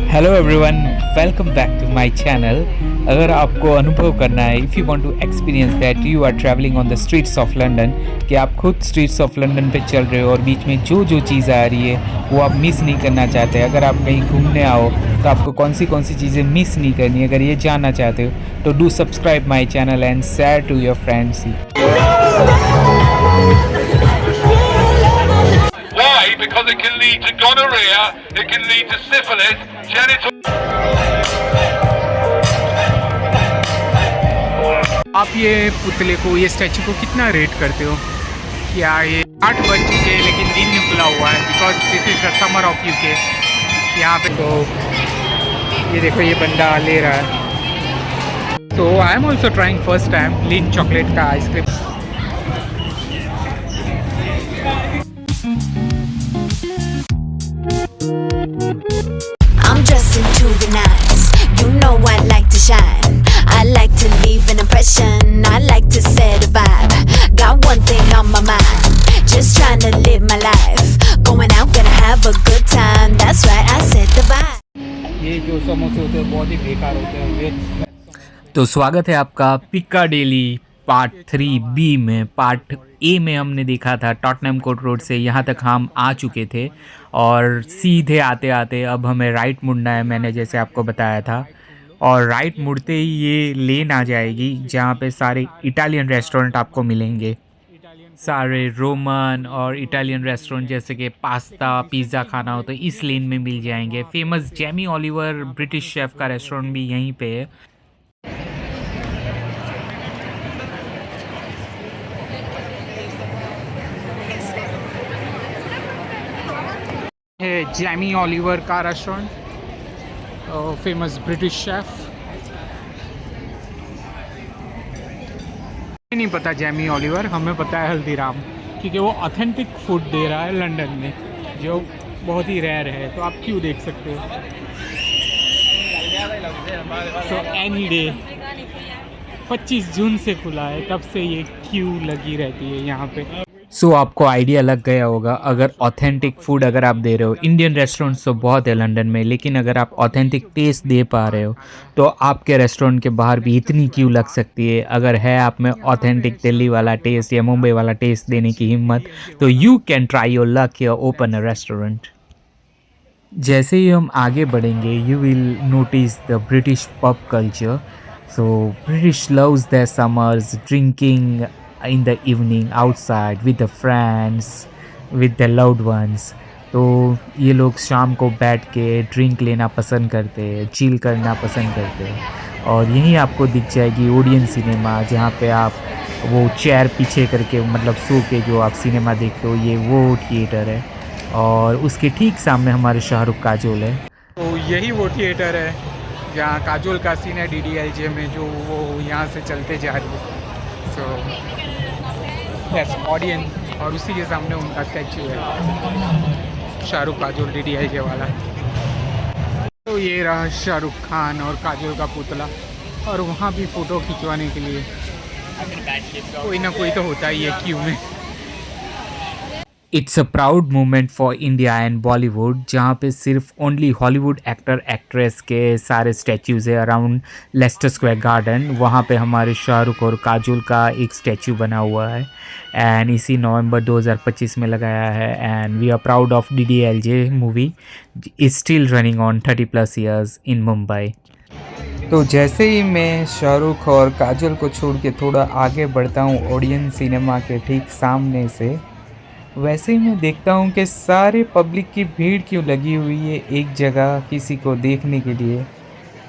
Hello everyone, welcome back to my channel. अगर आपको अनुभव करना है, if you want to experience that you are travelling on the streets of London, कि आप खुद स्ट्रीट्स ऑफ लंदन पे चल रहे हो और बीच में जो जो चीज़ आ रही है वो आप मिस नहीं करना चाहते। अगर आप कहीं घूमने आओ तो आपको कौन सी चीज़ें मिस नहीं करनी, अगर ये जानना चाहते हो तो do subscribe my channel and share to your friends. Why? Because it can lead to gonorrhea, it can lead to syphilis, genital... आप ये पुतले को, ये स्टैचू को कितना रेट करते हो? क्या ये 8 बज चुके हैं लेकिन दिन नहीं खुला हुआ है, because this is the summer of UK. यहाँ पे तो ये देखो, ये बंदा ले रहा है। तो I am also trying first time lint chocolate का ice cream. I'm dressing to the nines. You know I like to shine. I like to leave an impression. I like to set a vibe. Got one thing on my mind. Just trying to live my life. Going out, gonna have a good time. That's right, I set the vibe. ये जो समोसे होते हैं बहुत ही बेकार होते हैं। तो स्वागत है आपका पिकाडेली पार्ट 3B में। पार्ट ए में हमने देखा था टॉटनहम कोर्ट रोड से यहाँ तक हम आ चुके थे और सीधे आते आते अब हमें राइट मुड़ना है, मैंने जैसे आपको बताया था। और राइट मुड़ते ही ये लेन आ जाएगी जहाँ पे सारे इटालियन रेस्टोरेंट आपको मिलेंगे। सारे रोमन और इटालियन रेस्टोरेंट जैसे कि पास्ता पिज़्ज़ा खाना हो तो इस लेन में मिल जाएंगे। Famous Jamie Oliver British chef का रेस्टोरेंट भी यहीं पे है। है जैमी ओलिवर का रेस्टोरेंट, फेमस ब्रिटिश शेफ। नहीं पता जैमी ओलिवर, हमें पता है हल्दीराम, क्योंकि वो ऑथेंटिक फूड दे रहा है लंदन में जो बहुत ही रेयर है। तो आप क्यों देख सकते हो। तो एनी डे 25 जून से खुला है, तब से ये क्यू लगी रहती है यहाँ पे। सो आपको आइडिया लग गया होगा, अगर ऑथेंटिक फूड अगर आप दे रहे हो, इंडियन रेस्टोरेंट्स तो बहुत है लंदन में, लेकिन अगर आप ऑथेंटिक टेस्ट दे पा रहे हो तो आपके रेस्टोरेंट के बाहर भी इतनी क्यू लग सकती है। अगर है आप में ऑथेंटिक दिल्ली वाला टेस्ट या मुंबई वाला टेस्ट देने की हिम्मत, तो you can try your luck या ओपन अ रेस्टोरेंट। जैसे ही हम आगे बढ़ेंगे you will notice the British pub culture. So British loves their summers, drinking in the evening outside with the friends, with their loved ones। तो ये लोग शाम को बैठ के ड्रिंक लेना पसंद करते हैं, चिल करना पसंद करते हैं। और यहीं आपको दिख जाएगी ओडियन सिनेमा, जहाँ पे आप वो चेयर पीछे करके मतलब सो के जो आप सिनेमा देखते हो, ये वो थिएटर है। और उसके ठीक सामने हमारे शाहरुख काजोल है। तो यही वो थिएटर है जहाँ काजोल का सीन है DDLJ में, जो वो यहाँ से चलते जा रही है। सो यस ऑडियंस, और उसी के सामने उनका स्टैचू है, शाहरुख काजोल DDLJ वाला। तो ये रहा शाहरुख खान और काजोल का पुतला, और वहाँ भी फ़ोटो खिंचवाने के लिए कोई ना कोई तो होता ही है क्यू में। It's a proud moment for India and Bollywood, जहाँ पे सिर्फ ओनली हॉलीवुड एक्टर एक्ट्रेस के सारे स्टैचूज़ है अराउंड लेस्टर स्क्वायर गार्डन। वहाँ पे हमारे शाहरुख और काजोल का एक स्टैचू बना हुआ है एंड इसी नवंबर 2025 में लगाया है। And we are proud of DDLJ movie is still running on 30+ years in Mumbai. तो जैसे ही मैं शाहरुख और काजोल को छोड़ के थोड़ा आगे बढ़ता हूँ ओडियन सिनेमा के ठीक सामने से, वैसे ही मैं देखता हूँ कि सारे पब्लिक की भीड़ क्यों लगी हुई है एक जगह किसी को देखने के लिए।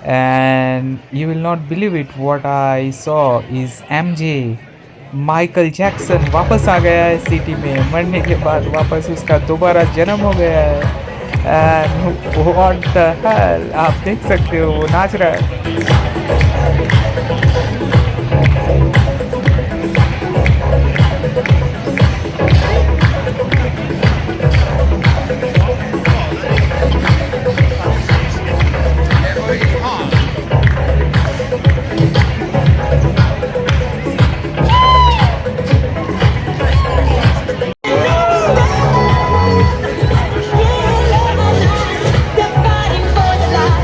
And you will not believe it, what I saw is MJ Michael Jackson वापस आ गया है सिटी में। मरने के बाद वापस उसका दोबारा जन्म हो गया है। एंड व्हाट द हेल, आप देख सकते हो वो नाच रहा है। They're fighting for their lives.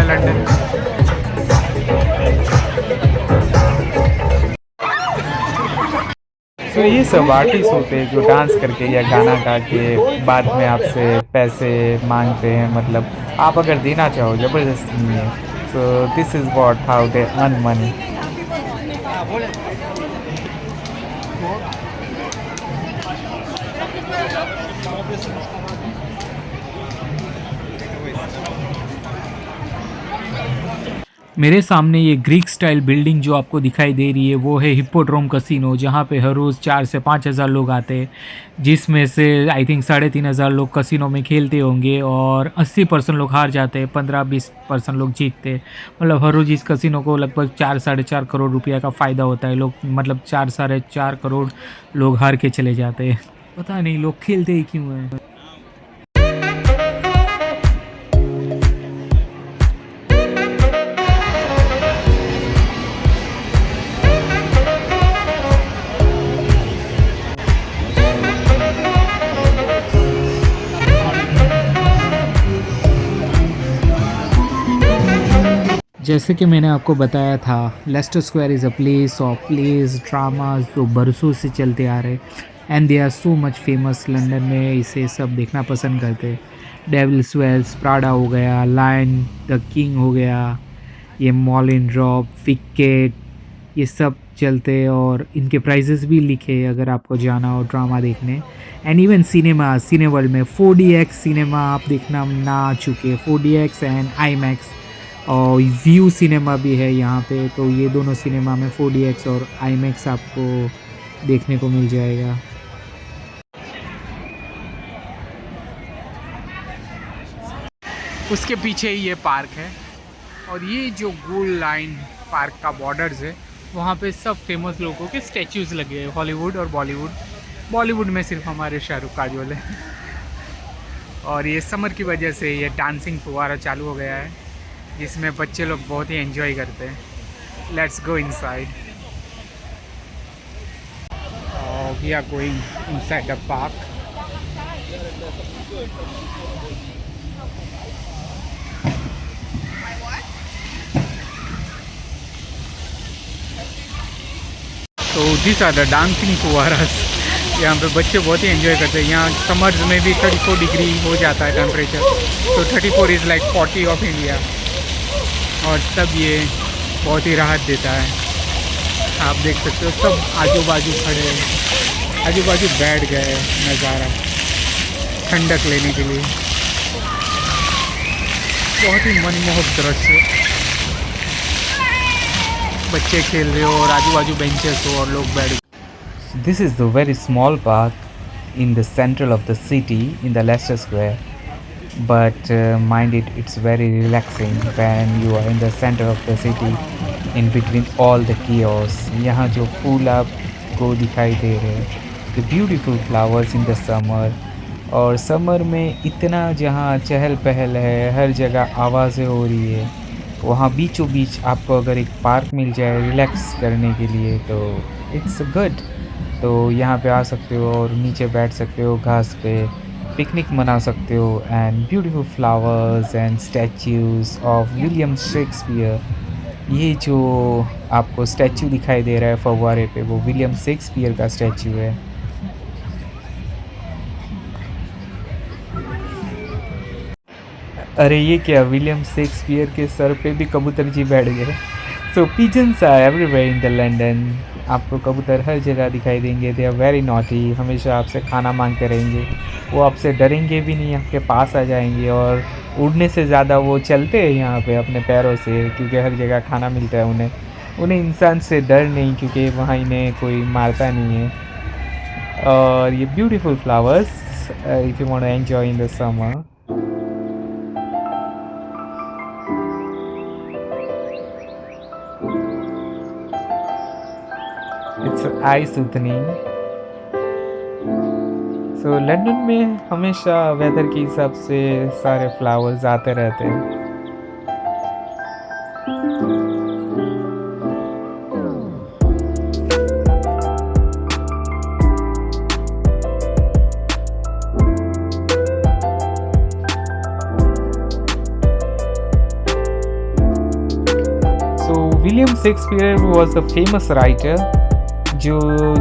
London में। तो ये सब आर्टिस्ट होते हैं जो डांस करके या गाना गा के बाद में आपसे पैसे मांगते हैं, मतलब आप अगर देना चाहो, ज़बरदस्ती नहीं है। सो this is what how they earn money. मेरे सामने ये ग्रीक स्टाइल बिल्डिंग जो आपको दिखाई दे रही है वो है हिप्पोड्रोम कसिनो, जहाँ पे हर रोज़ 4 से 5 हज़ार लोग आते हैं, जिसमें से आई थिंक 3,500 लोग कसिनो में खेलते होंगे और 80% लोग हार जाते हैं, 15-20% लोग जीतते हैं। मतलब हर रोज़ इस कसिनो को लगभग 4-4.5 करोड़ रुपया का फ़ायदा होता है। लोग मतलब 4-4.5 करोड़ लोग हार के चले जाते हैं। पता नहीं लोग खेलते ही क्यों हैं। जैसे कि मैंने आपको बताया था, Leicester Square is a place of place dramas जो बरसों से चलते आ रहे and they are so much famous. London में इसे सब देखना पसंद करते। डेविल्स वेल्स, प्राडा हो गया, लायन द किंग हो गया, ये मॉलिन ड्रॉप, विकेट, ये सब चलते और इनके प्राइजेस भी लिखे अगर आपको जाना हो ड्रामा देखने। एंड इवन सिनेमा, सिनेवर्ल्ड में 4DX सिनेमा आप देखना ना चुके, 4DX एंड IMAX और व्यू सिनेमा भी है यहाँ पे। तो ये दोनों सिनेमा में 4DX और IMAX आपको देखने को मिल जाएगा। उसके पीछे ही ये पार्क है और ये जो गोल लाइन पार्क का बॉर्डर्स है वहाँ पे सब फेमस लोगों के स्टैचूज़ लगे हैं, हॉलीवुड और बॉलीवुड। बॉलीवुड में सिर्फ हमारे शाहरुख काजोल है। और ये समर की वजह से ये डांसिंग फुवारा चालू हो गया है जिसमें बच्चे लोग बहुत ही एंजॉय करते हैं। Let's go inside. We are going inside the park. तो दिस आर द डांसिंग फुवारास। यहाँ पे बच्चे बहुत ही एंजॉय करते हैं। यहाँ समर्स में भी 34 डिग्री हो जाता है टेम्परेचर, तो 34 इज़ लाइक 40 ऑफ इंडिया। और तब ये बहुत ही राहत देता है। आप देख सकते हो सब आजू बाजू खड़े हैं, आजू बाजू बैठ गए नज़ारा ठंडक लेने के लिए। बहुत ही मनमोहक दृश्य, बच्चे खेल रहे हो और आजू बाजू बेंचेस हो और लोग बैठ। This is the very small park in the central of the city in the Leicester Square, but mind it, it's very relaxing when you are in the center of the city in between all the chaos. यहाँ जो फूल आपको दिखाई दे रहे हैं, the beautiful flowers in the summer, और summer में इतना जहाँ चहल पहल है, हर जगह आवाज़ें हो रही है, वहाँ बीचों बीच आपको अगर एक पार्क मिल जाए रिलैक्स करने के लिए तो इट्स गुड। तो यहाँ पे आ सकते हो और नीचे बैठ सकते हो घास पे, पिकनिक मना सकते हो and beautiful flowers and statues of William Shakespeare. ये जो आपको स्टैचू दिखाई दे रहा है फव्वारे पे, वो विलियम शेक्सपियर का स्टैचू है। अरे ये क्या, विलियम शेक्सपियर के सर पे भी कबूतर जी बैठ गए। So pigeons are everywhere in the London. आपको कबूतर हर जगह दिखाई देंगे। दे आर वेरी नॉटी, हमेशा आपसे खाना मांगते रहेंगे। वो आपसे डरेंगे भी नहीं, आपके पास आ जाएंगे और उड़ने से ज़्यादा वो चलते हैं यहाँ पे अपने पैरों से, क्योंकि हर जगह खाना मिलता है उन्हें इंसान से डर नहीं, क्योंकि वहाँ इन्हें कोई मारता नहीं है। और ये beautiful flowers if you want to enjoy in the summer. It's eye soothing. So London में हमेशा वेदर के हिसाब से सारे फ्लावर्स आते रहते हैं। William Shakespeare was a famous writer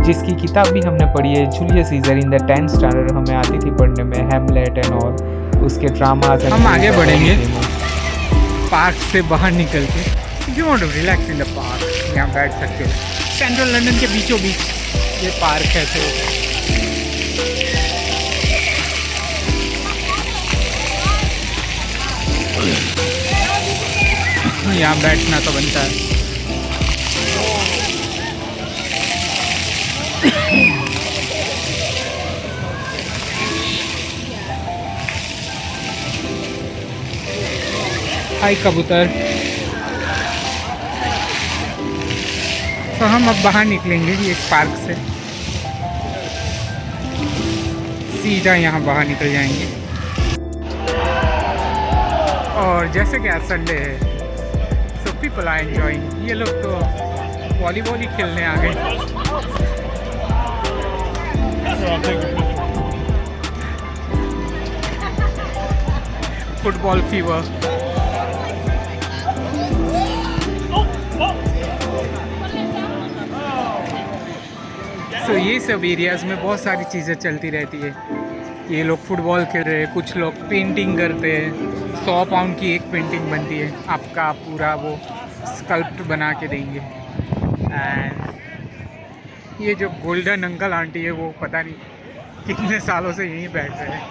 जिसकी किताब भी हमने पढ़ी है, Julius Caesar in the 10th standard हमें आती थी पढ़ने में, हैमलेट एंड ऑल, उसके ड्रामाज। हम आगे बढ़ेंगे पार्क से बाहर निकल के। If you want to relax in the park, यहाँ बैठ सकते हो। सेंट्रल लंदन के बीचों बीच ये पार्क है, तो यहाँ बैठना तो बनता है। हाय कबूतर। तो हम अब बाहर निकलेंगे इस पार्क से, सीधा यहाँ बाहर निकल जाएंगे। और जैसे कि आज संडे है, सो पीपल आर एंजॉयिंग। ये लोग तो वॉलीबॉल ही खेलने आ गए। Football fever. तो ये सब एरियाज़ में बहुत सारी चीज़ें चलती रहती है। ये लोग फुटबॉल खेल रहे हैं, कुछ लोग पेंटिंग करते हैं। 100 पाउंड की एक पेंटिंग बनती है, आपका पूरा वो स्कल्प्ट बना के देंगे। एंड ये जो गोल्डन अंकल आंटी है, वो पता नहीं कितने सालों से यहीं बैठ रहे हैं।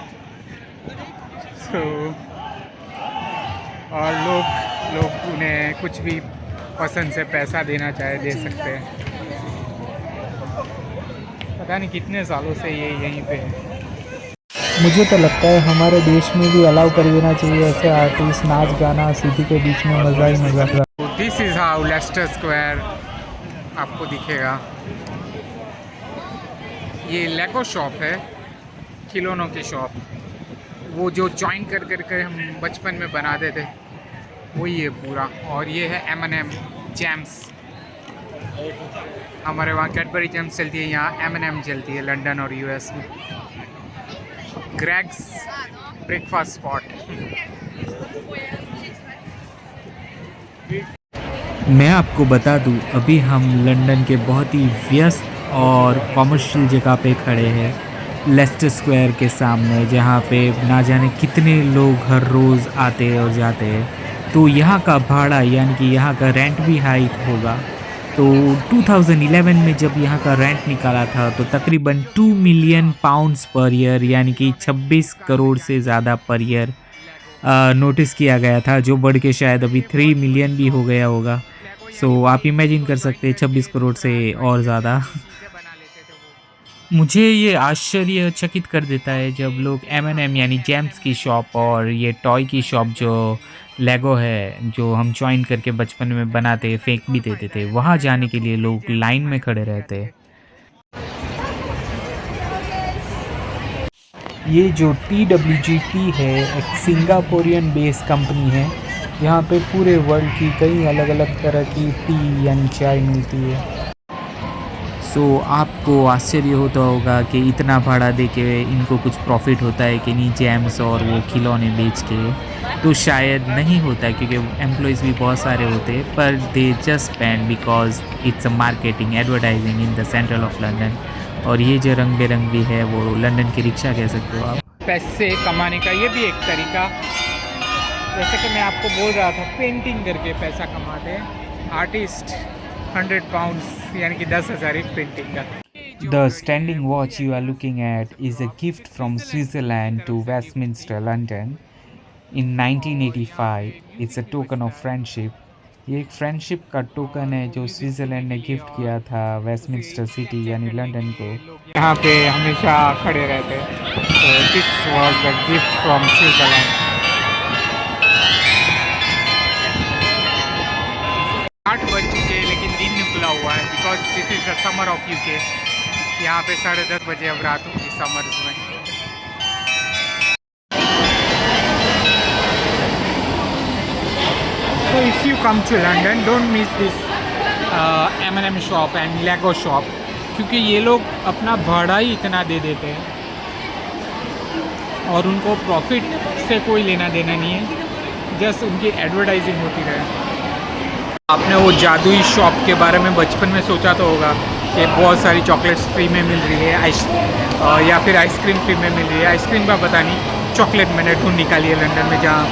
और लोग उन्हें कुछ भी पसंद से पैसा देना चाहे दे सकते हैं। पता नहीं कितने सालों से ये यहीं पे है। मुझे तो लगता है हमारे देश में भी अलाउ कर देना चाहिए ऐसे आर्टिस्ट, नाच गाना सिटी के बीच में, मज़ा ही मज़ा। This is how Leicester Square आपको दिखेगा। ये लेगो शॉप है, खिलौनों की शॉप। वो जो जॉइन कर हम बचपन में बनाते थे, वही है पूरा। और ये है M&M जैम्स। हमारे वहाँ कैडबरी जैम्स चलती है, यहाँ M&M चलती है लंदन और US में। ग्रेग्स ब्रेकफास्ट स्पॉट। मैं आपको बता दूं, अभी हम लंदन के बहुत ही व्यस्त और कॉमर्शियल जगह पे खड़े हैं, लेस्टर स्क्वायर के सामने, जहाँ पे ना जाने कितने लोग हर रोज़ आते और जाते हैं। तो यहाँ का भाड़ा यानी कि यहाँ का रेंट भी हाई होगा। तो 2011 में जब यहाँ का रेंट निकाला था तो तकरीबन 2 मिलियन पाउंड्स पर ईयर यानी कि 26 करोड़ से ज़्यादा पर ईयर नोटिस किया गया था, जो बढ़ के शायद अभी 3 मिलियन भी हो गया होगा। सो आप इमेजिन कर सकते हैं 26 करोड़ से और ज़्यादा। मुझे ये आश्चर्यचकित कर देता है जब लोग M&M यानी जेम्स की शॉप और ये टॉय की शॉप जो लेगो है, जो हम ज्वाइन करके बचपन में बनाते फेंक भी देते थे, वहाँ जाने के लिए लोग लाइन में खड़े रहते हैं। ये जो TWGP है एक सिंगापुरियन बेस्ड कंपनी है। यहाँ पे पूरे वर्ल्ड की कई अलग अलग तरह की टी यानी चाय मिलती है। सो आपको आश्चर्य होता होगा कि इतना भाड़ा दे के इनको कुछ प्रॉफिट होता है कि नहीं, जैम्स और वो खिलौने बेच के। तो शायद नहीं होता है क्योंकि एम्प्लॉयज़ भी बहुत सारे होते हैं, पर they just spend because it's a marketing advertising in the central of London. और ये जो रंग बिरंगी है वो लंदन की रिक्शा कह सकते हो आप। पैसे कमाने का ये भी एक तरीका, जैसे कि मैं आपको बोल रहा था, पेंटिंग करके पैसा कमाते हैं आर्टिस्ट। 100 पाउंड्स यानी कि 10,000 एक पेंटिंग का। The standing watch you are looking at is a gift from Switzerland to Westminster, London in 1985. It's a token of friendship. ये एक फ्रेंडशिप का टोकन है जो स्विट्ज़रलैंड ने गिफ्ट किया था वेस्टमिंस्टर सिटी यानी लंदन को। यहाँ पे हमेशा खड़े रहते हैं। तो this was the gift from Switzerland. 8 बज चुके हैं लेकिन दिन निकला हुआ है, because this is the summer of UK। यहाँ पे 10:30 बजे अब रात होगी समर्स में। So if you come to London, don't miss this M&M shop and Lego shop, क्योंकि ये लोग अपना भाड़ा ही इतना दे देते हैं और उनको प्रॉफिट से कोई लेना देना नहीं है, जस्ट उनकी एडवर्टाइजिंग होती रहे। आपने वो जादुई शॉप के बारे में बचपन में सोचा तो होगा कि बहुत सारी चॉकलेट्स फ्री में मिल रही है, या फिर आइसक्रीम फ्री में मिल रही है। आइसक्रीम का पता नहीं, चॉकलेट मैंने ढूंढ निकाली है लंदन में जहाँ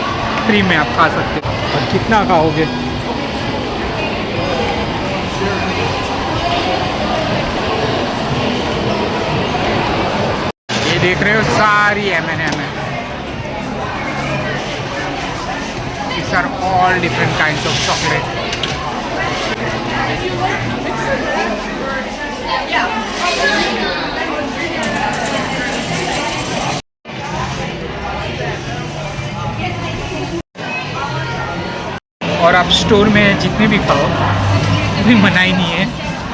फ्री में आप खा सकते हो। और कितना खाओगे? ये देख रहे हो सारी M&M है। These are all different kinds of chocolate. और आप स्टोर में जितने भी खाओ, कोई मनाही नहीं है,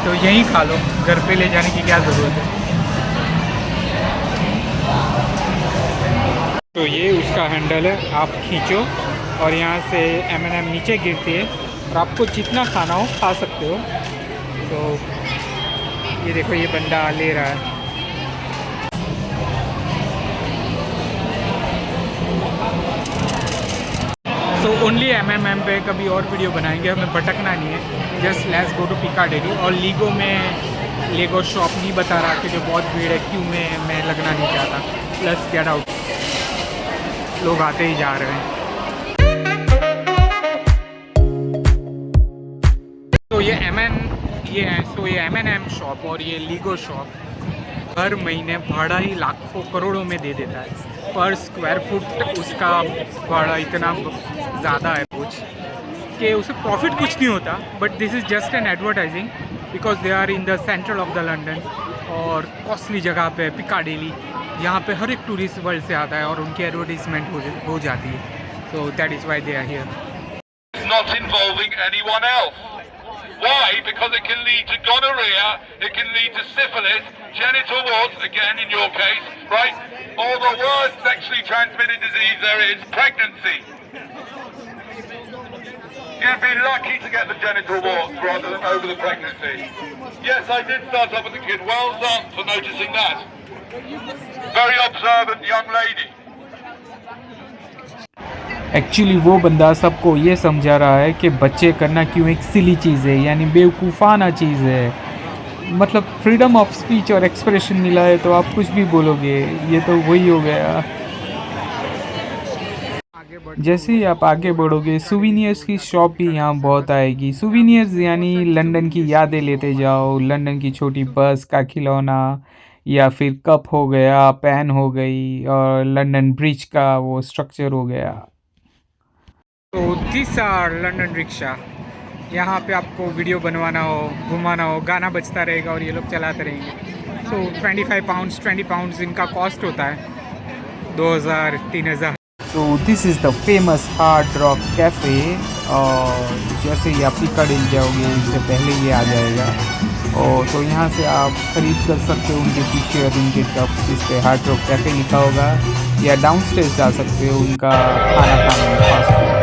तो यहीं खा लो, घर पे ले जाने की क्या ज़रूरत है। तो ये उसका हैंडल है, आप खींचो और यहाँ से M&M नीचे गिरती है और आपको जितना खाना हो खा सकते हो। तो ये देखो, ये बंदा ले रहा है। सो ओनली M&M पे कभी और वीडियो बनाएंगे, हमें भटकना नहीं है। Just let's go to Piccadilly. और लीगो में लेगो शॉप नहीं बता रहा कि जो बहुत भीड़ है, क्यों में मैं लगना नहीं चाहता। Let's get out. लोग आते ही जा रहे हैं। तो ये M&M शॉप और ये लीगो शॉप हर महीने भाड़ा ही लाखों करोड़ों में दे देता है। पर स्क्वायर फुट उसका भाड़ा इतना ज़्यादा है कुछ कि उसे प्रॉफिट कुछ नहीं होता। But this is just an advertising because they are in the centre of the London और कॉस्टली जगह पे पिकाडेली। यहाँ पे हर एक टूरिस्ट वर्ल्ड से आता है और उनकी एडवर्टाइजमेंट हो जाती है। So that is why they are here. Not involving anyone else. Why? Because it can lead to gonorrhea, it can lead to syphilis, genital warts, again in your case, right? Or the worst sexually transmitted disease there is, pregnancy. You'd be lucky to get the genital warts rather than over the pregnancy. Yes, I did start off with the kid. Well done for noticing that. Very observant young lady. Actually वो बंदा सबको ये समझा रहा है कि बच्चे करना क्यों एक सिली चीज़ है, यानी बेवकूफ़ाना चीज़ है। मतलब फ्रीडम ऑफ स्पीच और एक्सप्रेशन मिला है तो आप कुछ भी बोलोगे, ये तो वही हो गया। जैसे ही आप आगे बढ़ोगे, सुवीनियर्स की शॉप भी यहाँ बहुत आएगी। सुवीनियर्स यानी लंदन की यादें लेते जाओ। लंदन की छोटी बस का खिलौना, या फिर कप हो गया, पेन हो गई, और लंदन ब्रिज का वो स्ट्रक्चर हो गया। तो दिस आर लंदन रिक्शा। यहाँ पे आपको वीडियो बनवाना हो, घुमाना हो, गाना बजता रहेगा और ये लोग चलाते रहेंगे। सो 25 पाउंड्स 20 पाउंड्स इनका कॉस्ट होता है, 2000 3000। सो this is the famous hard rock cafe. और जैसे ही आप पिकाडेली जाओगे, इससे पहले ये आ जाएगा। और तो यहाँ से आप ख़रीद कर सकते हो उनके टी शर्ट, उनके कप्स, जिस पे हार्ड रॉक कैफ़े लिखा होगा। या डाउनस्टेयर्स जा सकते हो उनका खाना खाने में, फास्ट फूड।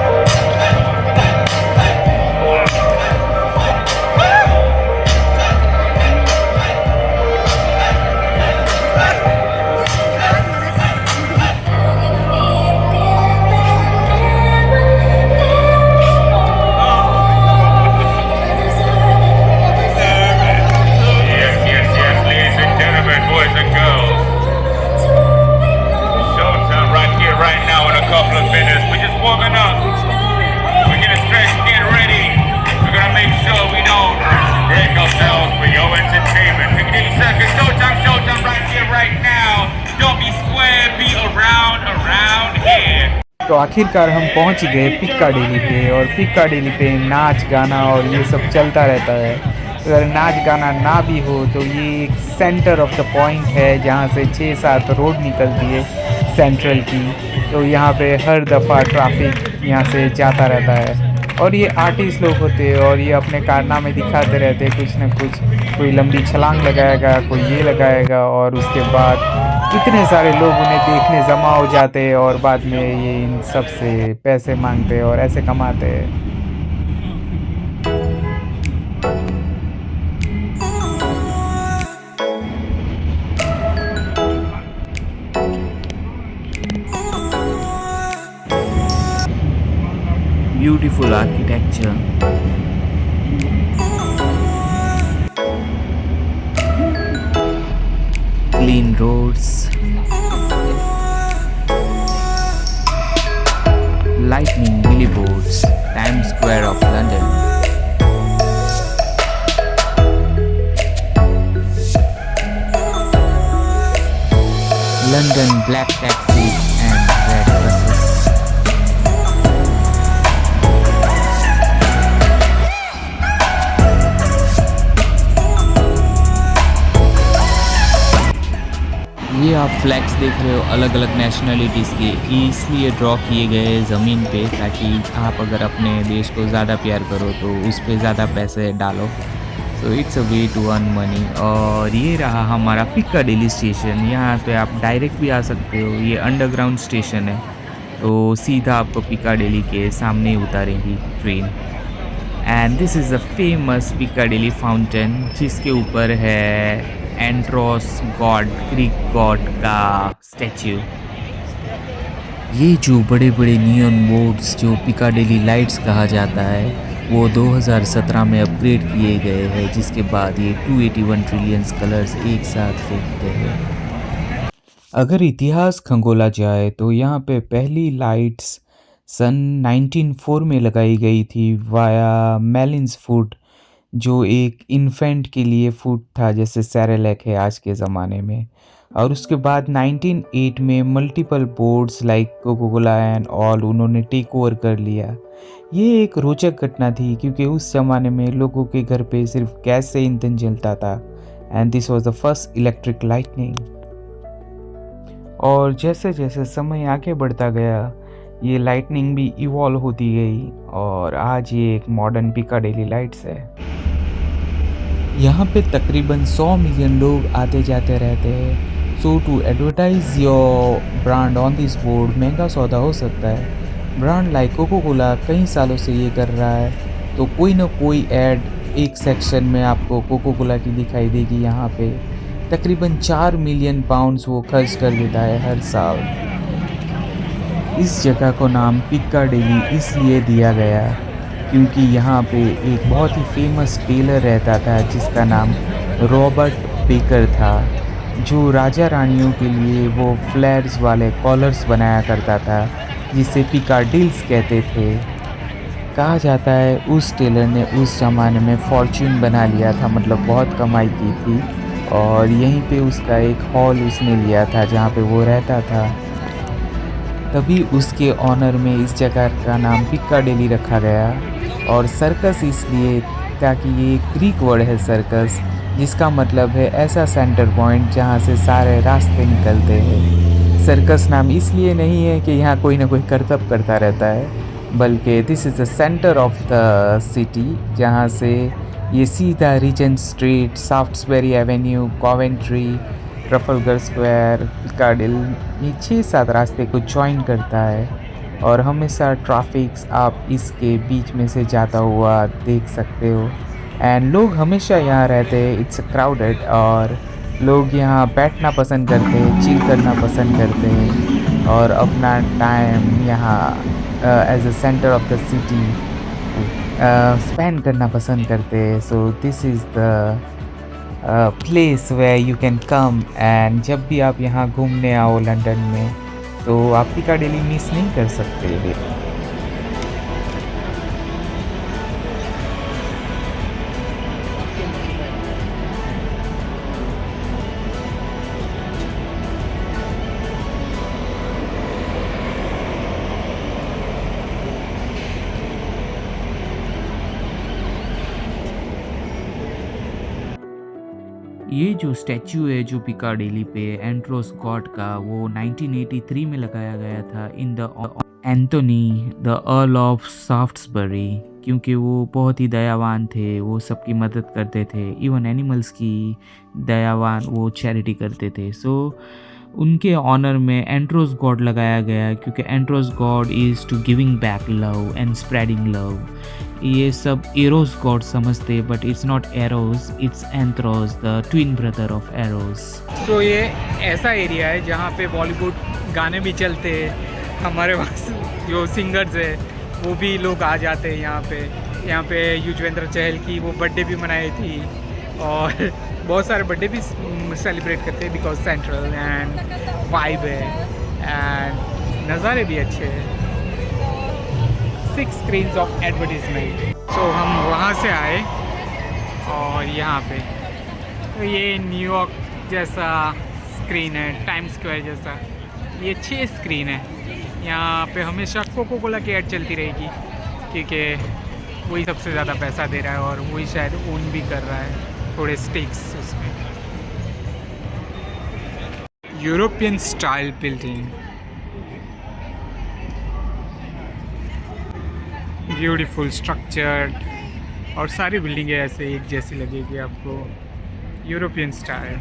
तो आखिरकार हम पहुंच गए पिकाडेली पे। और पिकाडेली पे नाच गाना और ये सब चलता रहता है। अगर नाच गाना ना भी हो तो ये एक सेंटर ऑफ द पॉइंट है, जहाँ से 6-7 रोड निकलती है सेंट्रल की। तो यहाँ पे हर दफ़ा ट्रैफिक यहाँ से जाता रहता है। और ये आर्टिस्ट लोग होते हैं और ये अपने कारनामे दिखाते रहते हैं, कुछ न कुछ। कोई लंबी छलांग लगाएगा, कोई ये लगाएगा, और उसके बाद इतने सारे लोग उन्हें देखने जमा हो जाते हैं और बाद में ये इन सब से पैसे मांगते हैं और ऐसे कमाते हैं। Beautiful architecture. Clean roads, lightning billboards, Times Square of London. London black taxis and red buses. ये आप फ्लैग्स देख रहे हो अलग अलग नेशनलिटीज़ के, इसलिए ड्रॉ किए गए ज़मीन पे ताकि आप अगर अपने देश को ज़्यादा प्यार करो तो उस पे ज़्यादा पैसे डालो। So it's a way to earn money. और ये रहा हमारा पिक्काडेली स्टेशन। यहाँ पे आप डायरेक्ट भी आ सकते हो, ये अंडरग्राउंड स्टेशन है तो सीधा आपको पिक्काडेली के सामने ही उतारेंगी train. And this is the famous Piccadilly fountain जिसके ऊपर है एंट्रोस गॉड, ग्रीक गॉड का स्टैच्यू। ये जो बड़े बड़े नियॉन बोर्ड्स जो पिकाडेली लाइट्स कहा जाता है वो 2017 में अपग्रेड किए गए हैं, जिसके बाद ये 281 ट्रिलियन कलर्स एक साथ फेंकते हैं। अगर इतिहास खंगोला जाए तो यहाँ पे पहली लाइट्स सन 1904 में लगाई गई थी वाया मेलिन्स फूड, जो एक इन्फेंट के लिए फूड था जैसे सेरेलैक है आज के ज़माने में। और उसके बाद 1908 में multiple boards like Coca Cola and all उन्होंने टेक ओवर कर लिया। ये एक रोचक घटना थी क्योंकि उस ज़माने में लोगों के घर पे सिर्फ गैस से ईंधन जलता था and this was the first electric lightning. और जैसे जैसे समय आगे बढ़ता गया ये लाइटनिंग भी इवॉल्व होती गई और आज ये एक मॉडर्न पिकाडेली लाइट्स है। यहाँ पे तकरीबन 100 मिलियन लोग आते जाते रहते हैं। So to advertise your brand on this board महंगा सौदा हो सकता है। ब्रांड लाइक कोका कोला कई सालों से ये कर रहा है तो कोई ना कोई ऐड एक सेक्शन में आपको कोका कोला की दिखाई देगी। यहाँ पे तकरीबन 4 मिलियन पाउंड्स वो खर्च कर देता है हर साल। इस जगह को नाम पिक्काडेली इसलिए दिया गया क्योंकि यहाँ पे एक बहुत ही फेमस टेलर रहता था जिसका नाम रॉबर्ट बेकर था, जो राजा रानियों के लिए वो फ्लेयर्स वाले कॉलर्स बनाया करता था जिसे पिकाडिल्स कहते थे। कहा जाता है उस टेलर ने उस ज़माने में फॉर्च्यून बना लिया था, मतलब बहुत कमाई की थी और यहीं पे उसका एक हॉल उसने लिया था जहाँ पे वो रहता था। तभी उसके ऑनर में इस जगह का नाम पिक्काडेली रखा गया। और सर्कस इसलिए ताकि ये ग्रीक वर्ड है सर्कस, जिसका मतलब है ऐसा सेंटर पॉइंट जहाँ से सारे रास्ते निकलते हैं। सर्कस नाम इसलिए नहीं है कि यहाँ कोई ना कोई करतब करता रहता है, बल्कि this is the centre of the city जहाँ से ये सीधा Regent Street, Shaftesbury Avenue, Coventry, Trafalgar Square, Piccadilly, ये 6-7 रास्ते को ज्वाइन करता है और हमेशा ट्रैफिक्स आप इसके बीच में से जाता हुआ देख सकते हो। एंड लोग हमेशा यहाँ रहते हैं, इट्स क्राउडेड और लोग यहाँ बैठना पसंद करते हैं, चिल करना पसंद करते हैं और अपना टाइम यहाँ as a centre of the city spend करना पसंद करते हैं। So this is the place where you can come and जब भी आप यहाँ घूमने आओ लंदन में तो आप पिकाडेली मिस नहीं कर सकते। ये जो स्टैचू है जो पिकाडेली पे एंट्रोस गॉड का, वो 1983 में लगाया गया था in the Anthony the Earl of Shaftesbury, क्योंकि वो बहुत ही दयावान थे, वो सबकी मदद करते थे, इवन एनिमल्स की दयावान वो चैरिटी करते थे। सो उनके ऑनर में एंट्रोस गॉड लगाया गया क्योंकि Anteros god is to giving back love and spreading love. ये सब एरोस गॉड समझते but it's not Eros, it's Anteros the twin brother of Eros. तो ये ऐसा एरिया है जहाँ पे बॉलीवुड गाने भी चलते हैं, हमारे पास जो सिंगर्स है वो भी लोग आ जाते हैं यहाँ पे। यहाँ पे युजवेंद्र चहल की वो बर्थडे भी मनाई थी और बहुत सारे बर्थडे भी सेलिब्रेट करते हैं बिकॉज सेंट्रल एंड वाइब है एंड नज़ारे भी अच्छे हैं। 6 स्क्रीन्स ऑफ एडवर्टीजमेंट। सो हम वहाँ से आए और यहाँ पे तो ये न्यूयॉर्क जैसा स्क्रीन है, टाइम स्क्वायर जैसा। ये 6 स्क्रीन है। यहाँ पे हमेशा कोको कोला की ऐड चलती रहेगी क्योंकि वही सबसे ज़्यादा पैसा दे रहा है और वही शायद ओन भी कर रहा है थोड़े स्टेक्स उसमें। European style building, beautiful structured और सारी बिल्डिंगें ऐसे एक जैसी लगेगी आपको, यूरोपियन स्टाइल।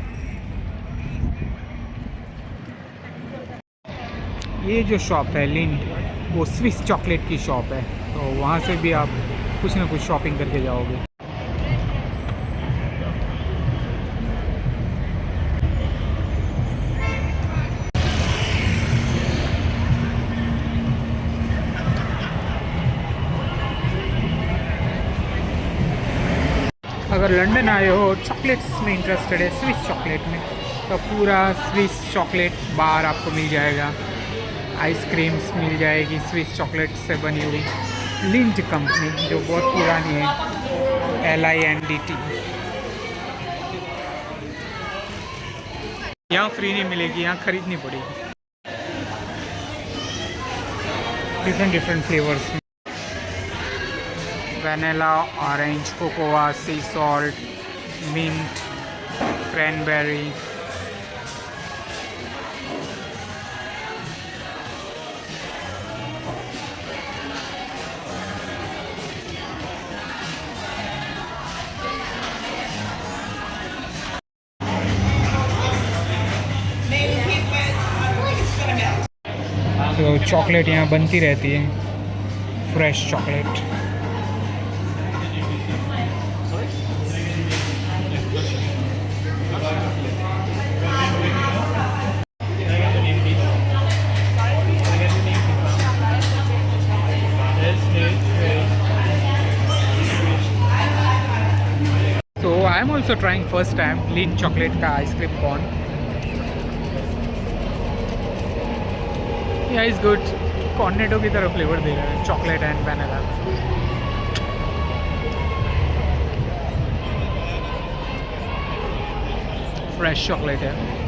ये जो शॉप है लिंड, वो स्विस चॉकलेट की शॉप है, तो वहाँ से भी आप कुछ ना कुछ शॉपिंग करके जाओगे। अगर लंदन आए हो चॉकलेट्स में इंटरेस्टेड है, स्विस चॉकलेट में, तो पूरा स्विस चॉकलेट बार आपको मिल जाएगा। आइसक्रीम्स मिल जाएगी स्विस चॉकलेट से बनी हुई। लिंड कंपनी जो बहुत पुरानी है, LINDT। यहाँ फ्री नहीं मिलेगी, यहाँ खरीदनी पड़ेगी। Different flavours, vanilla, orange, cocoa, sea salt, mint, cranberry. तो चॉकलेट यहाँ बनती रहती है, fresh chocolate. So I am also trying first time Lindt chocolate का ice cream corn. Yeah, it's good. Cornetto की तरह फ्लेवर दे रहा है, chocolate and vanilla. Fresh chocolate है।